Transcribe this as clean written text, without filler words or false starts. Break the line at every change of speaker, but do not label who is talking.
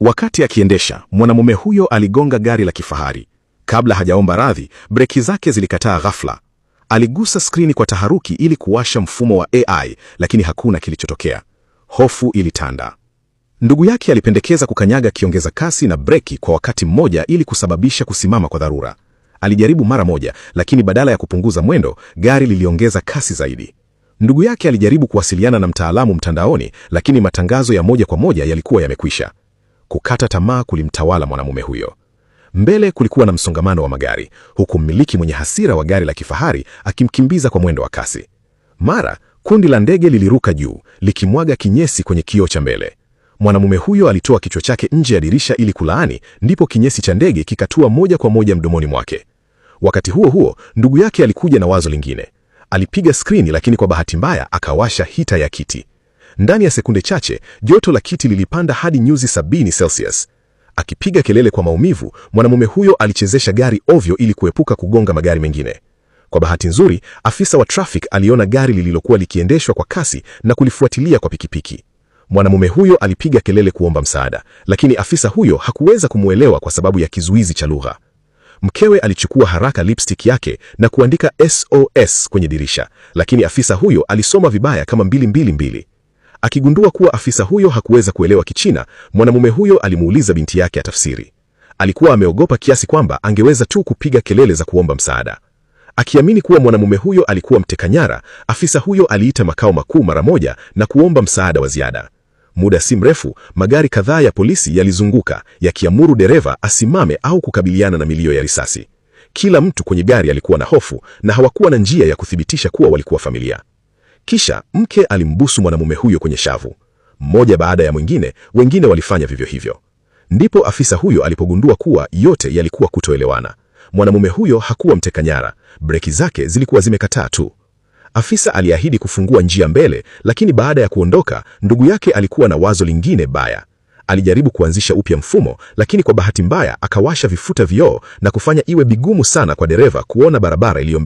Wakati akiendesha, mwanamume huyo aligonga gari la kifahari. Kabla hajaomba radhi, breki zake zilikataa ghafla. Aligusa skrini kwa taharuki ili kuwasha mfumo wa AI, lakini hakuna kilichotokea. Hofu ilitanda. Ndugu yake alipendekeza kukanyaga kiongeza kasi na breki kwa wakati mmoja ili kusababisha kusimama kwa dharura. Alijaribu mara moja, lakini badala ya kupunguza mwendo, gari liliongeza kasi zaidi. Ndugu yake alijaribu kuwasiliana na mtaalamu mtandaoni, lakini matangazo ya moja kwa moja yalikuwa yamekwisha. Kukata tamaa kulimtawala mwanamume huyo. Mbele kulikuwa na msongamano wa magari, huku mmiliki mwenye hasira wa gari la kifahari akimkimbiza kwa mwendo wa kasi. Mara, kundi la ndege liliruka juu, likimwaga kinyesi kwenye kioo cha mbele. Mwanamume huyo alitoa kichwa chake nje ya dirisha ili kulaani, ndipo kinyesi cha ndege kikatua moja kwa moja mdomoni mwake. Wakati huo huo, ndugu yake alikuja na wazo lingine. Alipiga skrini, lakini kwa bahati mbaya akawasha hita ya kiti. Ndani ya sekunde chache, joto la kiti lilipanda hadi nyuzi 70 Celsius. Akipiga kelele kwa maumivu, mwanamume huyo alichezesha gari ovyo ili kuepuka kugonga magari mengine. Kwa bahati nzuri, afisa wa traffic aliona gari lililokuwa likiendeshwa kwa kasi na kulifuatilia kwa pikipiki. Mwanamume huyo alipiga kelele kuomba msaada, lakini afisa huyo hakuweza kumuelewa kwa sababu ya kizuizi cha lugha. Mkewe alichukua haraka lipstick yake na kuandika SOS kwenye dirisha, lakini afisa huyo alisoma vibaya kama 222. Akigundua kuwa afisa huyo hakuweza kuelewa Kichina, mwanamume huyo alimuuliza binti yake atafsiri. Alikuwa ameogopa kiasi kwamba angeweza tu kupiga kelele za kuomba msaada. Akiamini kuwa mwanamume huyo alikuwa mteka nyara, afisa huyo aliita makao makuu mara moja na kuomba msaada wa ziada. Muda si mrefu, magari kadhaa ya polisi yalizunguka, yakiamuru dereva asimame au kukabiliana na milio ya risasi. Kila mtu kwenye gari alikuwa na hofu na hawakuwa na njia ya kuthibitisha kuwa walikuwa familia. Kisha mke alimbusu mwanamume huyo kwenye shavu. Mmoja baada ya mwingine, wengine walifanya vivyo hivyo. Ndipo afisa huyo alipogundua kuwa yote yalikuwa kutoelewana. Mwanamume huyo hakuwa mteka nyara, breki zake zilikuwa zimekataa tu. Afisa aliahidi kufungua njia mbele, lakini baada ya kuondoka, ndugu yake alikuwa na wazo lingine baya. Alijaribu kuanzisha upya mfumo, lakini kwa bahati mbaya akawasha vifuta vioo na kufanya iwe bigumu sana kwa dereva kuona barabara iliyo